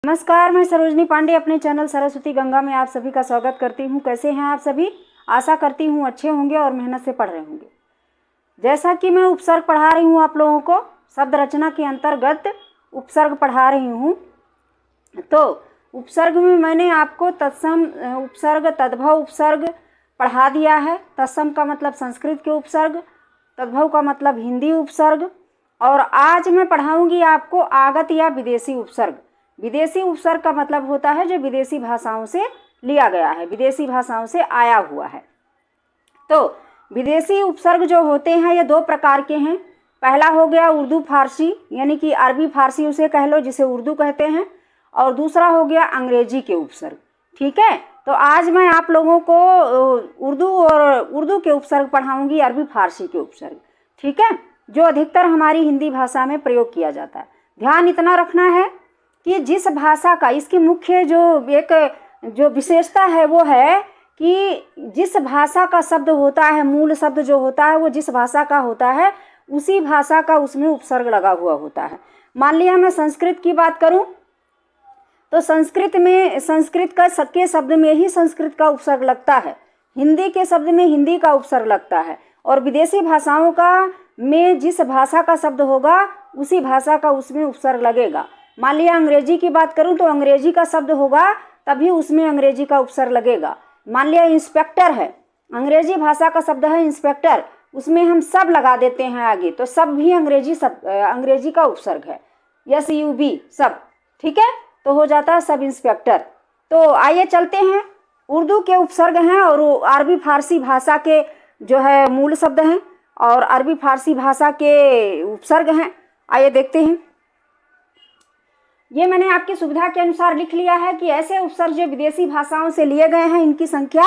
नमस्कार, मैं सरोजनी पांडे अपने चैनल सरस्वती गंगा में आप सभी का स्वागत करती हूं। कैसे हैं आप सभी? आशा करती हूं अच्छे होंगे और मेहनत से पढ़ रहे होंगे। जैसा कि मैं उपसर्ग पढ़ा रही हूं आप लोगों को, शब्द रचना के अंतर्गत उपसर्ग पढ़ा रही हूं। तो उपसर्ग में मैंने आपको तत्सम उपसर्ग, तद्भव उपसर्ग पढ़ा दिया है। तत्सम का मतलब संस्कृत के उपसर्ग, तद्भव का मतलब हिंदी उपसर्ग, और आज मैं पढ़ाऊंगी आपको आगत या विदेशी उपसर्ग। विदेशी उपसर्ग का मतलब होता है जो विदेशी भाषाओं से लिया गया है, विदेशी भाषाओं से आया हुआ है। तो विदेशी उपसर्ग जो होते हैं ये दो प्रकार के हैं। पहला हो गया उर्दू फारसी, यानी कि अरबी फारसी उसे कह लो, जिसे उर्दू कहते हैं, और दूसरा हो गया अंग्रेजी के उपसर्ग। ठीक है, तो आज मैं आप लोगों को उर्दू के उपसर्ग पढ़ाऊंगी, अरबी फारसी के उपसर्ग। ठीक है, जो अधिकतर हमारी हिंदी भाषा में प्रयोग किया जाता है। ध्यान इतना रखना है कि जिस भाषा का, इसकी मुख्य जो विशेषता है वो है कि जिस भाषा का शब्द होता है, मूल शब्द जो होता है वो जिस भाषा का होता है उसी भाषा का उसमें उपसर्ग लगा हुआ होता है। मान लिया मैं संस्कृत की बात करूं तो संस्कृत के शब्द में ही संस्कृत का उपसर्ग लगता है, हिंदी के शब्द में हिंदी का उपसर्ग लगता है, और विदेशी भाषाओं का में जिस भाषा का शब्द होगा उसी भाषा का उसमें उपसर्ग लगेगा। मान लिया अंग्रेजी की बात करूं तो अंग्रेजी का शब्द होगा तभी उसमें अंग्रेजी का उपसर्ग लगेगा। मान लिया इंस्पेक्टर है, अंग्रेजी भाषा का शब्द है इंस्पेक्टर, उसमें हम सब लगा देते हैं आगे, तो सब भी अंग्रेजी का उपसर्ग है, SUB सब। ठीक है, तो हो जाता है सब इंस्पेक्टर। तो आइए चलते हैं, उर्दू के उपसर्ग हैं और अरबी फारसी भाषा के जो है मूल शब्द हैं और अरबी फारसी भाषा के उपसर्ग हैं। आइए देखते हैं। ये मैंने आपकी सुविधा के अनुसार लिख लिया है कि ऐसे उपसर्ग जो विदेशी भाषाओं से लिए गए हैं इनकी संख्या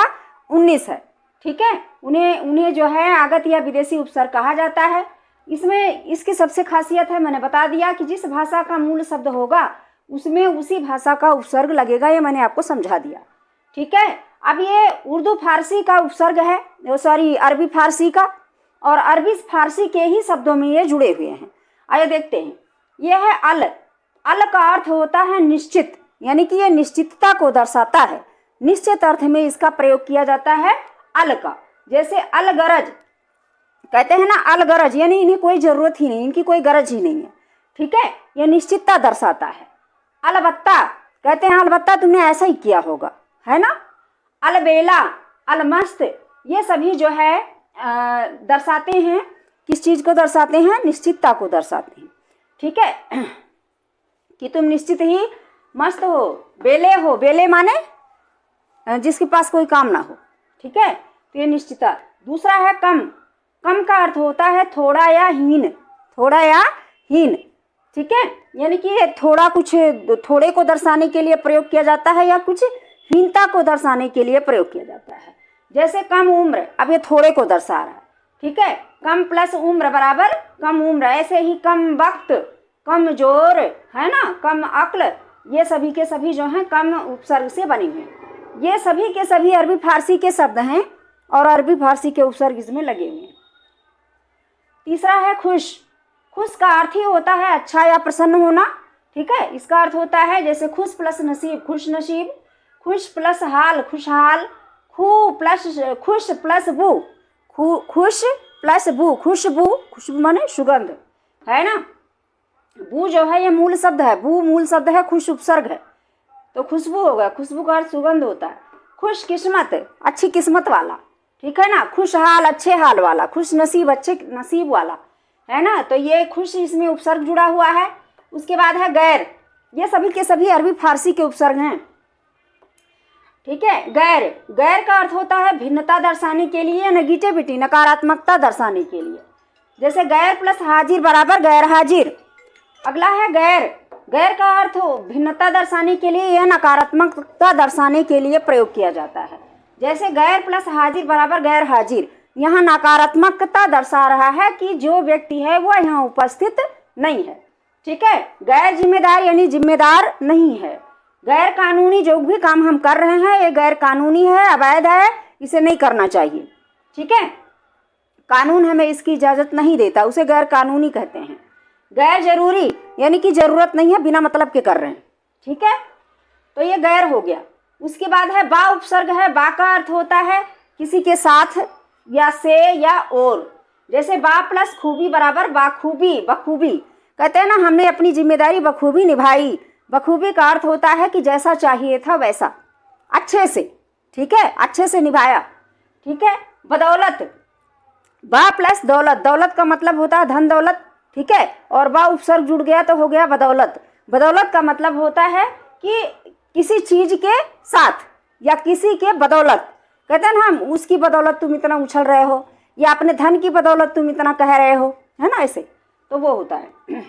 19 है। ठीक है, उन्हें जो है आगत या विदेशी उपसर्ग कहा जाता है। इसमें इसकी सबसे खासियत है, मैंने बता दिया कि जिस भाषा का मूल शब्द होगा उसमें उसी भाषा का उपसर्ग लगेगा, ये मैंने आपको समझा दिया। ठीक है, अब ये उर्दू फारसी का उपसर्ग है, अरबी फारसी का, और अरबी फारसी के ही शब्दों में ये जुड़े हुए हैं। आइए देखते हैं। यह है अल का अर्थ होता है निश्चित, यानी कि यह निश्चितता को दर्शाता है। निश्चित अर्थ में इसका प्रयोग किया जाता है अल का। जैसे अलगरज कहते हैं ना, अलगरज यानी इन्हें कोई जरूरत ही नहीं, इनकी कोई गरज ही नहीं है। ठीक है, यह निश्चितता दर्शाता है। अलबत्ता कहते हैं अलबत्ता तुमने ऐसा ही किया होगा, है ना। अलबेला, अलमस्त, ये सभी जो है दर्शाते हैं, किस चीज को दर्शाते हैं? निश्चितता को दर्शाते हैं। ठीक है, कि तुम निश्चित ही मस्त हो। बेले माने जिसके पास कोई काम ना हो। ठीक है, तो ये निश्चितता। दूसरा है कम का अर्थ होता है थोड़ा या हीन। ठीक है, यानी कि थोड़े को दर्शाने के लिए प्रयोग किया जाता है या कुछ हीनता को दर्शाने के लिए प्रयोग किया जाता है। जैसे कम उम्र, अब ये थोड़े को दर्शा रहा है। ठीक है, कम प्लस उम्र बराबर कम उम्र। ऐसे ही कम वक्त, कम जोर, है ना, कम अक्ल, ये सभी के सभी जो हैं कम उपसर्ग से बने हुए हैं। ये सभी के सभी अरबी फारसी के शब्द हैं और अरबी फारसी के उपसर्ग इसमें लगे हुए हैं। तीसरा है खुश का अर्थ ही होता है अच्छा या प्रसन्न होना। ठीक है, इसका अर्थ होता है जैसे खुश प्लस नसीब, खुश नसीब, खुश प्लस हाल, खुशहाल, खुश प्लस बू, खुशबू माने सुगंध, है ना। बू जो है ये मूल शब्द है, बू मूल शब्द है, खुश उपसर्ग है, तो खुशबू होगा। खुशबू का अर्थ सुगंध होता है। खुश किस्मत, अच्छी किस्मत वाला। ठीक है ना। खुशहाल, अच्छे हाल वाला। खुश नसीब, अच्छे नसीब वाला, है ना। तो ये खुश, इसमें उपसर्ग जुड़ा हुआ है। उसके बाद है गैर, ये सभी के सभी अरबी फारसी के उपसर्ग हैं। ठीक है, गैर का अर्थ होता है भिन्नता दर्शाने के लिए, नेगेटिविटी, नकारात्मकता दर्शाने के लिए। जैसे गैर प्लस हाजिर बराबर गैर हाजिर। अगला है गैर का अर्थ भिन्नता दर्शाने के लिए या नकारात्मकता दर्शाने के लिए प्रयोग किया जाता है। जैसे गैर प्लस हाजिर बराबर गैर हाजिर, यहाँ नकारात्मकता दर्शा रहा है कि जो व्यक्ति है वह यहाँ उपस्थित नहीं है। ठीक है, गैर जिम्मेदार यानी जिम्मेदार नहीं है। गैर कानूनी, जो भी काम हम कर रहे हैं ये गैर कानूनी है, अवैध है, इसे नहीं करना चाहिए। ठीक है, कानून हमें इसकी इजाजत नहीं देता, उसे गैर कानूनी कहते हैं। गैर जरूरी यानी कि जरूरत नहीं है, बिना मतलब के कर रहे हैं। ठीक है, तो ये गैर हो गया। उसके बाद है बा उपसर्ग है। बा का अर्थ होता है किसी के साथ या से या और। जैसे बा प्लस खूबी बराबर बाखूबी, बखूबी। कहते हैं ना हमने अपनी जिम्मेदारी बखूबी निभाई। बखूबी का अर्थ होता है कि जैसा चाहिए था वैसा, अच्छे से, ठीक है, अच्छे से निभाया, ठीक है। बदौलत, बा प्लस दौलत। दौलत का मतलब होता है धन दौलत, ठीक है, और बा उपसर्ग जुड़ गया तो हो गया बदौलत। बदौलत का मतलब होता है कि किसी चीज के साथ या किसी के बदौलत। कहते हैं ना हम उसकी बदौलत तुम इतना उछल रहे हो, या अपने धन की बदौलत तुम इतना कह रहे हो, है ना, ऐसे तो वो होता है।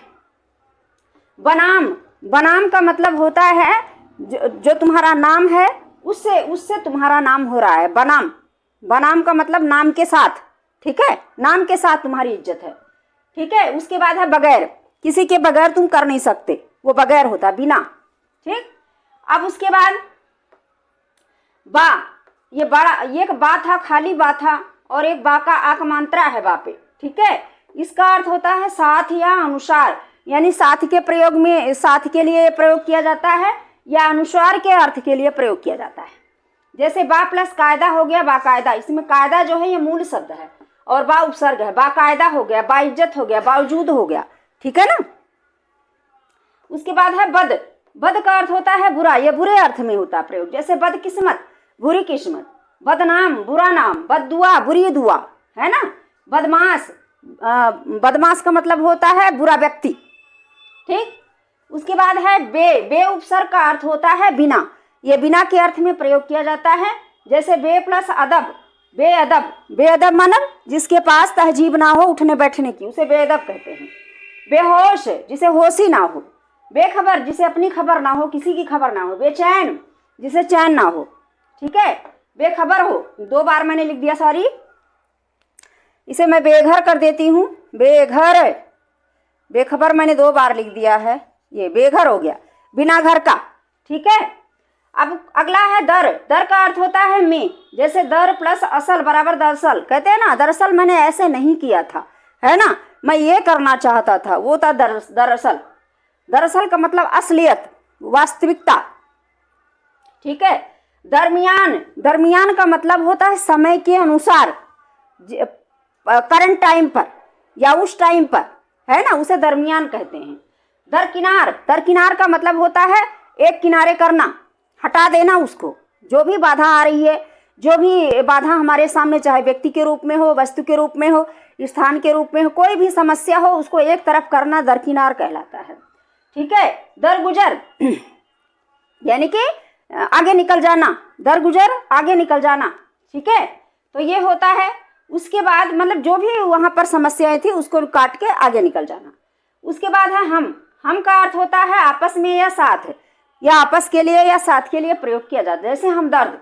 बनाम, बनाम का मतलब होता है जो तुम्हारा नाम है उससे तुम्हारा नाम हो रहा है। बनाम, बनाम का मतलब नाम के साथ, ठीक है, नाम के साथ तुम्हारी इज्जत है, ठीक है। उसके बाद है बगैर। किसी के बगैर तुम कर नहीं सकते, वो बगैर होता है, बिना, ठीक। अब उसके बाद बा, ये बड़ा, एक बा था, खाली बा था, और एक बा का आकमांत्रा है बा पे, ठीक है। इसका अर्थ होता है साथ या अनुसार, यानी साथ के प्रयोग में, साथ के लिए प्रयोग किया जाता है या अनुसार के अर्थ के लिए प्रयोग किया जाता है। जैसे बा प्लस कायदा हो गया बाकायदा। इसमें कायदा जो है ये मूल शब्द है और बा उपसर्ग है। बाकायदा हो गया, बाइज्जत हो गया, बावजूद हो गया, ठीक है ना। उसके बाद है बद। बद का अर्थ होता है बुरा, ये बुरे अर्थ में होता है प्रयोग। जैसे बदकिस्मत, बुरी किस्मत। बदनाम, बुरा नाम। बददुआ, बुरी दुआ, है ना। बदमाश, बदमाश का मतलब होता है बुरा व्यक्ति, ठीक। उसके बाद है बे। बे उपसर्ग का अर्थ होता है बिना। ये बिना के अर्थ में प्रयोग किया जाता है। जैसे बे प्लस अदब, बेअदब। बेअदब मानव जिसके पास तहजीब ना हो उठने बैठने की, उसे बेअदब कहते हैं। बेहोश, जिसे होश ही ना हो। बेखबर, जिसे अपनी खबर ना हो, किसी की खबर ना हो। बेचैन, जिसे चैन ना हो, ठीक है। बेखबर हो, 2 बार मैंने लिख दिया, सॉरी, इसे मैं बेघर कर देती हूँ। बेघर, बेखबर मैंने 2 बार लिख दिया है, ये बेघर हो गया, बिना घर का, ठीक है। अब अगला है दर। दर का अर्थ होता है में। जैसे दर प्लस असल बराबर दरअसल। कहते हैं ना दरअसल मैंने ऐसे नहीं किया था, है ना, मैं ये करना चाहता था, वो था दरअसल। दरअसल का मतलब असलियत, वास्तविकता, ठीक है। दरमियान। दरमियान का मतलब होता है समय के अनुसार, करंट टाइम पर या उस टाइम पर, है ना, उसे दरमियान कहते हैं। दरकिनार। दरकिनार का मतलब होता है एक किनारे करना, हटा देना उसको। जो भी बाधा आ रही है, जो भी बाधा हमारे सामने, चाहे व्यक्ति के रूप में हो, वस्तु के रूप में हो, स्थान के रूप में हो, कोई भी समस्या हो, उसको एक तरफ करना दरकिनार कहलाता है, ठीक है। दरगुजर यानी कि आगे निकल जाना। दरगुजर, आगे निकल जाना, ठीक है। तो ये होता है। उसके बाद मतलब जो भी वहाँ पर समस्याएं थी उसको काट के आगे निकल जाना। उसके बाद है हम। हम का अर्थ होता है आपस में या साथ, या आपस के लिए या साथ के लिए प्रयोग किया जाता है। जैसे हमदर्द,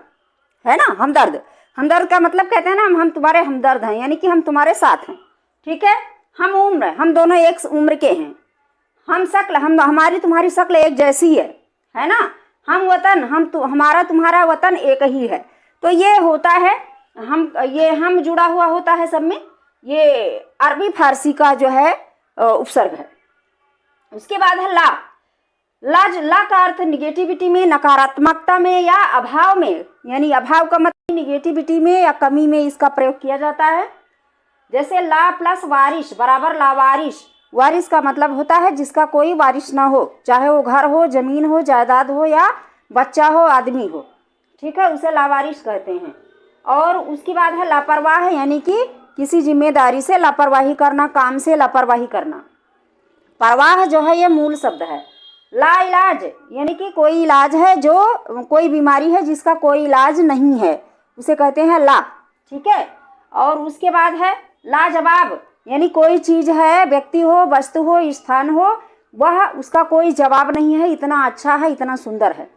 है ना, हमदर्द। हमदर्द का मतलब कहते हैं ना हम तुम्हारे हमदर्द हैं, यानी कि हम तुम्हारे साथ हैं, ठीक है। हम उम्र, हम दोनों एक उम्र के हैं। हम शक्ल, हम हमारी तुम्हारी शक्ल एक जैसी है ना। हम वतन, हमारा तुम्हारा वतन एक ही है। तो ये होता है हम, ये हम जुड़ा हुआ होता है सब में। ये अरबी फारसी का जो है उपसर्ग है। उसके बाद है ला। ला का अर्थ निगेटिविटी में, नकारात्मकता में या अभाव में, यानी अभाव का मतलब निगेटिविटी में या कमी में इसका प्रयोग किया जाता है। जैसे ला प्लस वारिश बराबर लावारिश। वारिश का मतलब होता है जिसका कोई वारिश ना हो, चाहे वो घर हो, जमीन हो, जायदाद हो या बच्चा हो, आदमी हो, ठीक है, उसे लावारिश कहते हैं। और उसके बाद है लापरवाह, यानी कि किसी जिम्मेदारी से लापरवाही करना, काम से लापरवाही करना। परवाह जो है ये मूल शब्द है। ला इलाज, यानी कि कोई इलाज है, जो कोई बीमारी है जिसका कोई इलाज नहीं है, उसे कहते हैं ला, ठीक है। और उसके बाद है लाजवाब, यानी कोई चीज़ है, व्यक्ति हो, वस्तु हो, स्थान हो, वह उसका कोई जवाब नहीं है, इतना अच्छा है, इतना सुंदर है,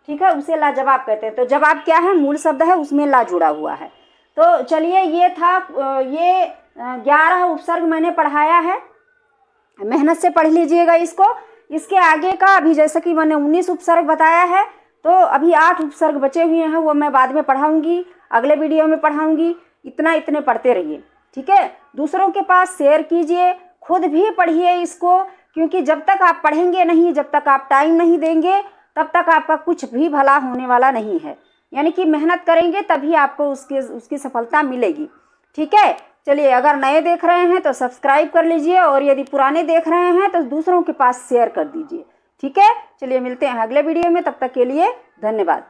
ठीक है, उसे लाजवाब कहते हैं। तो जवाब क्या है, मूल शब्द है, उसमें ला जुड़ा हुआ है। तो चलिए ये था, ये 11 उपसर्ग मैंने पढ़ाया है, मेहनत से पढ़ लीजिएगा इसको। इसके आगे का अभी जैसे कि मैंने 19 उपसर्ग बताया है, तो अभी 8 उपसर्ग बचे हुए हैं, वो मैं बाद में पढ़ाऊँगी, अगले वीडियो में पढ़ाऊँगी। इतने पढ़ते रहिए, ठीक है। दूसरों के पास शेयर कीजिए, खुद भी पढ़िए इसको, क्योंकि जब तक आप पढ़ेंगे नहीं, जब तक आप टाइम नहीं देंगे, तब तक आपका कुछ भी भला होने वाला नहीं है। यानी कि मेहनत करेंगे तभी आपको उसकी सफलता मिलेगी। ठीक है, चलिए, अगर नए देख रहे हैं तो सब्सक्राइब कर लीजिए और यदि पुराने देख रहे हैं तो दूसरों के पास शेयर कर दीजिए। ठीक है, चलिए मिलते हैं अगले वीडियो में, तब तक के लिए धन्यवाद।